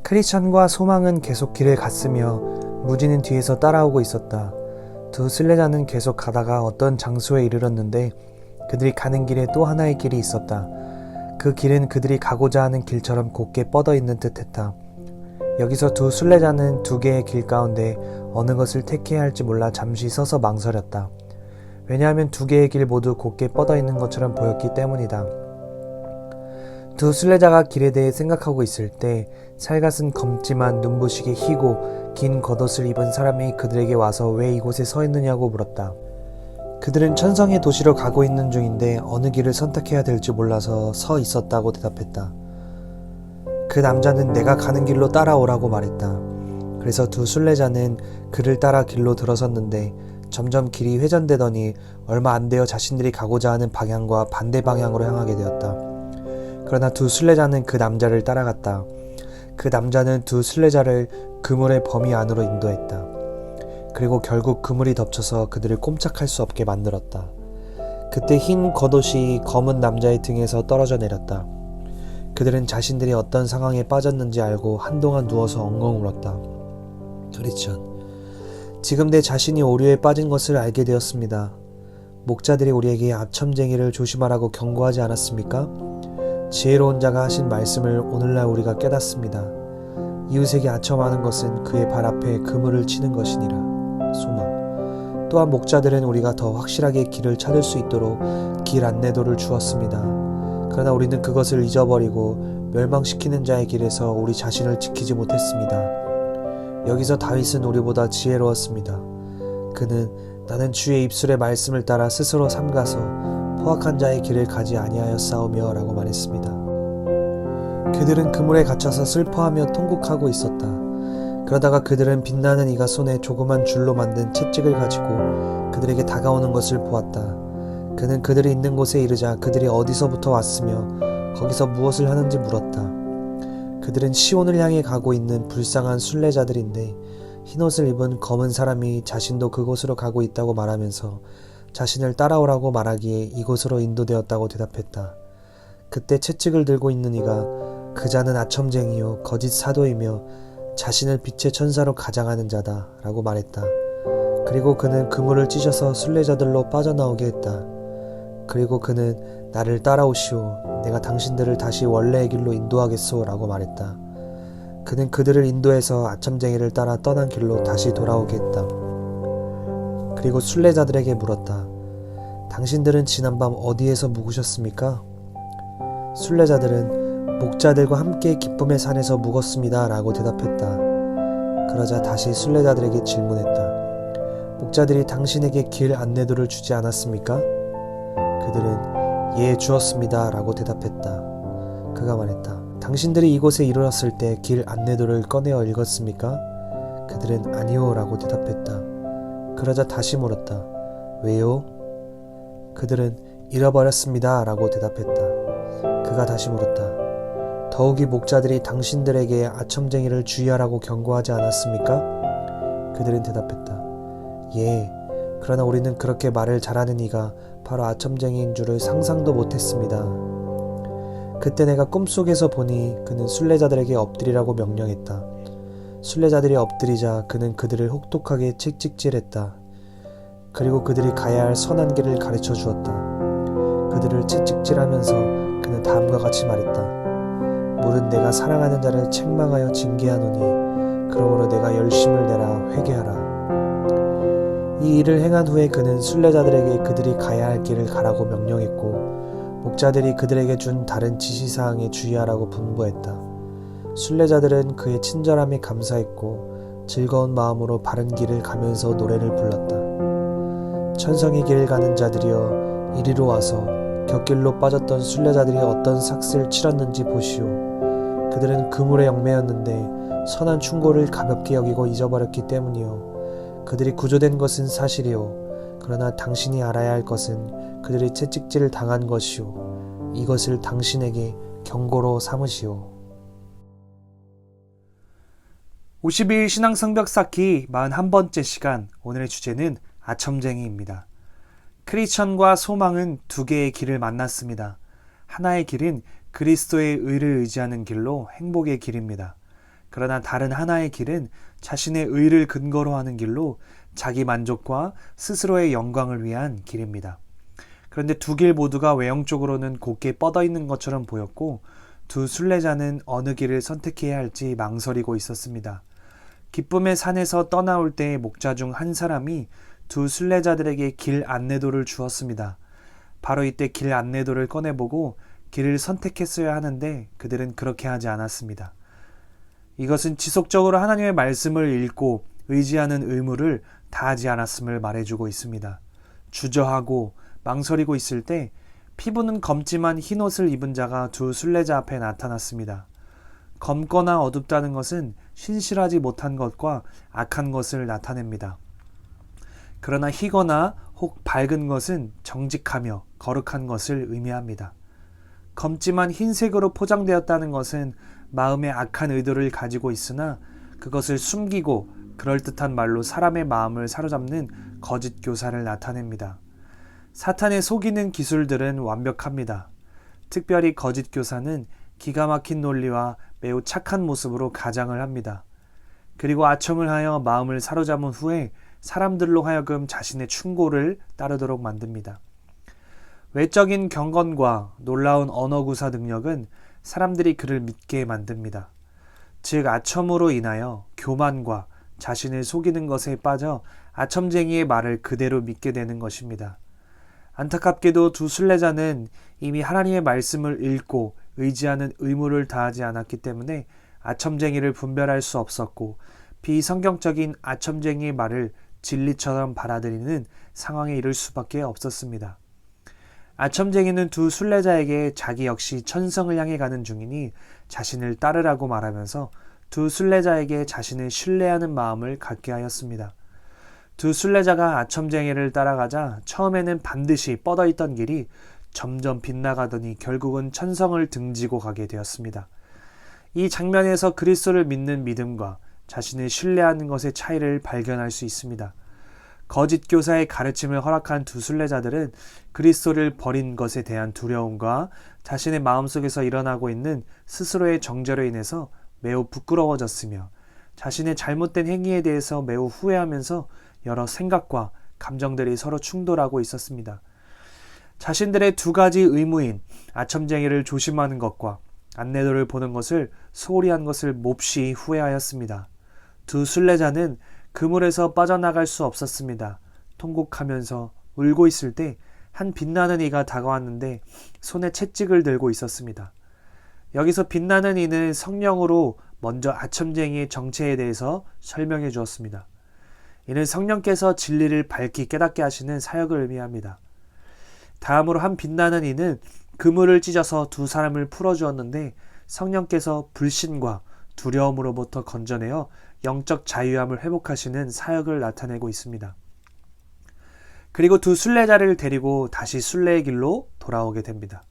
크리스천과 소망은 계속 길을 갔으며 무지는 뒤에서 따라오고 있었다. 두 순례자는 계속 가다가 어떤 장소에 이르렀는데 그들이 가는 길에 또 하나의 길이 있었다. 그 길은 그들이 가고자 하는 길처럼 곧게 뻗어 있는 듯했다. 여기서 두 순례자는 두 개의 길 가운데 어느 것을 택해야 할지 몰라 잠시 서서 망설였다. 왜냐하면 두 개의 길 모두 곧게 뻗어 있는 것처럼 보였기 때문이다. 두 순례자가 길에 대해 생각하고 있을 때 살갗은 검지만 눈부시게 희고 긴 겉옷을 입은 사람이 그들에게 와서 왜 이곳에 서 있느냐고 물었다. 그들은 천성의 도시로 가고 있는 중인데 어느 길을 선택해야 될지 몰라서 서 있었다고 대답했다. 그 남자는 내가 가는 길로 따라오라고 말했다. 그래서 두 순례자는 그를 따라 길로 들어섰는데 점점 길이 회전되더니 얼마 안 되어 자신들이 가고자 하는 방향과 반대 방향으로 향하게 되었다. 그러나 두 순례자는 그 남자를 따라갔다. 그 남자는 두 순례자를 그물의 범위 안으로 인도했다. 그리고 결국 그물이 덮쳐서 그들을 꼼짝할 수 없게 만들었다. 그때 흰 겉옷이 검은 남자의 등에서 떨어져 내렸다. 그들은 자신들이 어떤 상황에 빠졌는지 알고 한동안 누워서 엉엉 울었다. 크리스천, 지금 내 자신이 오류에 빠진 것을 알게 되었습니다. 목자들이 우리에게 아첨쟁이를 조심하라고 경고하지 않았습니까? 지혜로운 자가 하신 말씀을 오늘날 우리가 깨닫습니다. 이웃에게 아첨하는 것은 그의 발 앞에 그물을 치는 것이니라. 소망. 또한 목자들은 우리가 더 확실하게 길을 찾을 수 있도록 길 안내도를 주었습니다. 그러나 우리는 그것을 잊어버리고 멸망시키는 자의 길에서 우리 자신을 지키지 못했습니다. 여기서 다윗은 우리보다 지혜로웠습니다. 그는 나는 주의 입술의 말씀을 따라 스스로 삼가서 포악한 자의 길을 가지 아니하였사오며 라고 말했습니다. 그들은 그물에 갇혀서 슬퍼하며 통곡하고 있었다. 그러다가 그들은 빛나는 이가 손에 조그만 줄로 만든 채찍을 가지고 그들에게 다가오는 것을 보았다. 그는 그들이 있는 곳에 이르자 그들이 어디서부터 왔으며 거기서 무엇을 하는지 물었다. 그들은 시온을 향해 가고 있는 불쌍한 순례자들인데 흰옷을 입은 검은 사람이 자신도 그곳으로 가고 있다고 말하면서 자신을 따라오라고 말하기에 이곳으로 인도되었다고 대답했다. 그때 채찍을 들고 있는 이가 그자는 아첨쟁이요 거짓 사도이며 자신을 빛의 천사로 가장하는 자다 라고 말했다. 그리고 그는 그물을 찢어서 순례자들로 빠져나오게 했다. 그리고 그는 나를 따라오시오. 내가 당신들을 다시 원래의 길로 인도하겠소 라고 말했다. 그는 그들을 인도해서 아첨쟁이를 따라 떠난 길로 다시 돌아오게 했다. 그리고 순례자들에게 물었다. 당신들은 지난밤 어디에서 묵으셨습니까? 순례자들은 목자들과 함께 기쁨의 산에서 묵었습니다 라고 대답했다. 그러자 다시 순례자들에게 질문했다. 목자들이 당신에게 길 안내도를 주지 않았습니까? 그들은 예, 주었습니다 라고 대답했다. 그가 말했다. 당신들이 이곳에 이르렀을 때 길 안내도를 꺼내어 읽었습니까? 그들은 아니요 라고 대답했다. 그러자 다시 물었다. 왜요? 그들은 잃어버렸습니다 라고 대답했다. 그가 다시 물었다. 더욱이 목자들이 당신들에게 아첨쟁이를 주의하라고 경고하지 않았습니까? 그들은 대답했다. 예, 그러나 우리는 그렇게 말을 잘하는 이가 바로 아첨쟁이인 줄을 상상도 못했습니다. 그때 내가 꿈속에서 보니 그는 순례자들에게 엎드리라고 명령했다. 순례자들이 엎드리자 그는 그들을 혹독하게 채찍질했다. 그리고 그들이 가야 할 선한 길을 가르쳐 주었다. 그들을 채찍질하면서 그는 다음과 같이 말했다. 물은 내가 사랑하는 자를 책망하여 징계하노니 그러므로 내가 열심을 내라 회개하라. 이 일을 행한 후에 그는 순례자들에게 그들이 가야 할 길을 가라고 명령했고 목자들이 그들에게 준 다른 지시사항에 주의하라고 분부했다. 순례자들은 그의 친절함에 감사했고 즐거운 마음으로 바른 길을 가면서 노래를 불렀다. 천성의 길을 가는 자들이여 이리로 와서 곁길로 빠졌던 순례자들이 어떤 삭슬 치렀는지 보시오. 그들은 그물의 영매였는데 선한 충고를 가볍게 여기고 잊어버렸기 때문이요. 그들이 구조된 것은 사실이요. 그러나 당신이 알아야 할 것은 그들이 채찍질을 당한 것이요. 이것을 당신에게 경고로 삼으시오. 52일 신앙성벽 쌓기 41번째 시간, 오늘의 주제는 아첨쟁이입니다. 크리스천과 소망은 두 개의 길을 만났습니다. 하나의 길은 그리스도의 의를 의지하는 길로 행복의 길입니다. 그러나 다른 하나의 길은 자신의 의를 근거로 하는 길로 자기 만족과 스스로의 영광을 위한 길입니다. 그런데 두 길 모두가 외형적으로는 곧게 뻗어 있는 것처럼 보였고 두 순례자는 어느 길을 선택해야 할지 망설이고 있었습니다. 기쁨의 산에서 떠나올 때의 목자 중 한 사람이 두 순례자들에게 길 안내도를 주었습니다. 바로 이때 길 안내도를 꺼내보고 길을 선택했어야 하는데 그들은 그렇게 하지 않았습니다. 이것은 지속적으로 하나님의 말씀을 읽고 의지하는 의무를 다하지 않았음을 말해주고 있습니다. 주저하고 망설이고 있을 때 피부는 검지만 흰옷을 입은 자가 두 순례자 앞에 나타났습니다. 검거나 어둡다는 것은 신실하지 못한 것과 악한 것을 나타냅니다. 그러나 희거나 혹 밝은 것은 정직하며 거룩한 것을 의미합니다. 검지만 흰색으로 포장되었다는 것은 마음에 악한 의도를 가지고 있으나 그것을 숨기고 그럴듯한 말로 사람의 마음을 사로잡는 거짓 교사를 나타냅니다. 사탄의 속이는 기술들은 완벽합니다. 특별히 거짓 교사는 기가 막힌 논리와 매우 착한 모습으로 가장을 합니다. 그리고 아첨을 하여 마음을 사로잡은 후에 사람들로 하여금 자신의 충고를 따르도록 만듭니다. 외적인 경건과 놀라운 언어 구사 능력은 사람들이 그를 믿게 만듭니다. 즉 아첨으로 인하여 교만과 자신을 속이는 것에 빠져 아첨쟁이의 말을 그대로 믿게 되는 것입니다. 안타깝게도 두 순례자는 이미 하나님의 말씀을 읽고 의지하는 의무를 다하지 않았기 때문에 아첨쟁이를 분별할 수 없었고 비성경적인 아첨쟁이의 말을 진리처럼 받아들이는 상황에 이를 수밖에 없었습니다. 아첨쟁이는 두 순례자에게 자기 역시 천성을 향해 가는 중이니 자신을 따르라고 말하면서 두 순례자에게 자신을 신뢰하는 마음을 갖게 하였습니다. 두 순례자가 아첨쟁이를 따라가자 처음에는 반드시 뻗어있던 길이 점점 빗나가더니 결국은 천성을 등지고 가게 되었습니다. 이 장면에서 그리스도를 믿는 믿음과 자신을 신뢰하는 것의 차이를 발견할 수 있습니다. 거짓 교사의 가르침을 허락한 두 순례자들은 그리스도를 버린 것에 대한 두려움과 자신의 마음속에서 일어나고 있는 스스로의 정죄로 인해서 매우 부끄러워졌으며 자신의 잘못된 행위에 대해서 매우 후회하면서 여러 생각과 감정들이 서로 충돌하고 있었습니다. 자신들의 두 가지 의무인 아첨쟁이를 조심하는 것과 안내도를 보는 것을 소홀히 한 것을 몹시 후회하였습니다. 두 순례자는 그물에서 빠져나갈 수 없었습니다. 통곡하면서 울고 있을 때 한 빛나는 이가 다가왔는데 손에 채찍을 들고 있었습니다. 여기서 빛나는 이는 성령으로 먼저 아첨쟁이의 정체에 대해서 설명해 주었습니다. 이는 성령께서 진리를 밝히 깨닫게 하시는 사역을 의미합니다. 다음으로 한 빛나는 이는 그물을 찢어서 두 사람을 풀어주었는데 성령께서 불신과 두려움으로부터 건져내어 영적 자유함을 회복하시는 사역을 나타내고 있습니다. 그리고 두 순례자를 데리고 다시 순례의 길로 돌아오게 됩니다.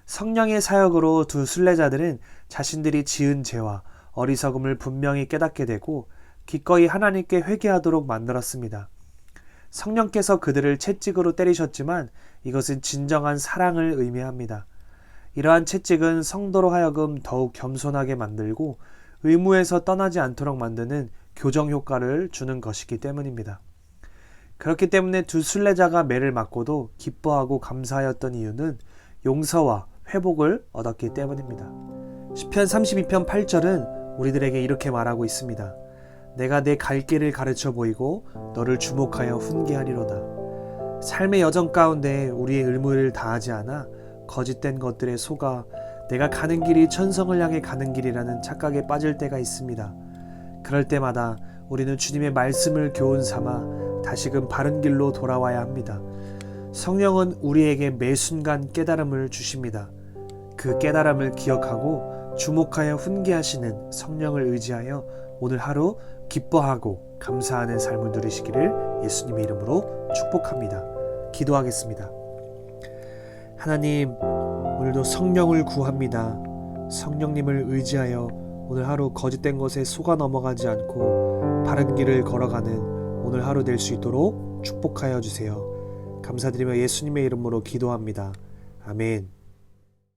성령의 사역으로 두 순례자들은 자신들이 지은 죄와 어리석음을 분명히 깨닫게 되고 기꺼이 하나님께 회개하도록 만들었습니다. 성령께서 그들을 채찍으로 때리셨지만 이것은 진정한 사랑을 의미합니다. 이러한 채찍은 성도로 하여금 더욱 겸손하게 만들고 의무에서 떠나지 않도록 만드는 교정 효과를 주는 것이기 때문입니다. 그렇기 때문에 두 순례자가 매를 맞고도 기뻐하고 감사하였던 이유는 용서와 회복을 얻었기 때문입니다. 시편 32편 8절은 우리들에게 이렇게 말하고 있습니다. 내가 내 갈 길을 가르쳐 보이고 너를 주목하여 훈계하리로다. 삶의 여정 가운데 우리의 의무를 다하지 않아 거짓된 것들에 속아 내가 가는 길이 천성을 향해 가는 길이라는 착각에 빠질 때가 있습니다. 그럴 때마다 우리는 주님의 말씀을 교훈 삼아 다시금 바른 길로 돌아와야 합니다. 성령은 우리에게 매 순간 깨달음을 주십니다. 그 깨달음을 기억하고 주목하여 훈계하시는 성령을 의지하여 오늘 하루 기뻐하고 감사하는 삶을 누리시기를 예수님의 이름으로 축복합니다. 기도하겠습니다. 하나님, 오늘도 성령을 구합니다. 성령님을 의지하여 오늘 하루 거짓된 것에 속아 넘어가지 않고 바른 길을 걸어가는 오늘 하루 될 수 있도록 축복하여 주세요. 감사드리며 예수님의 이름으로 기도합니다. 아멘.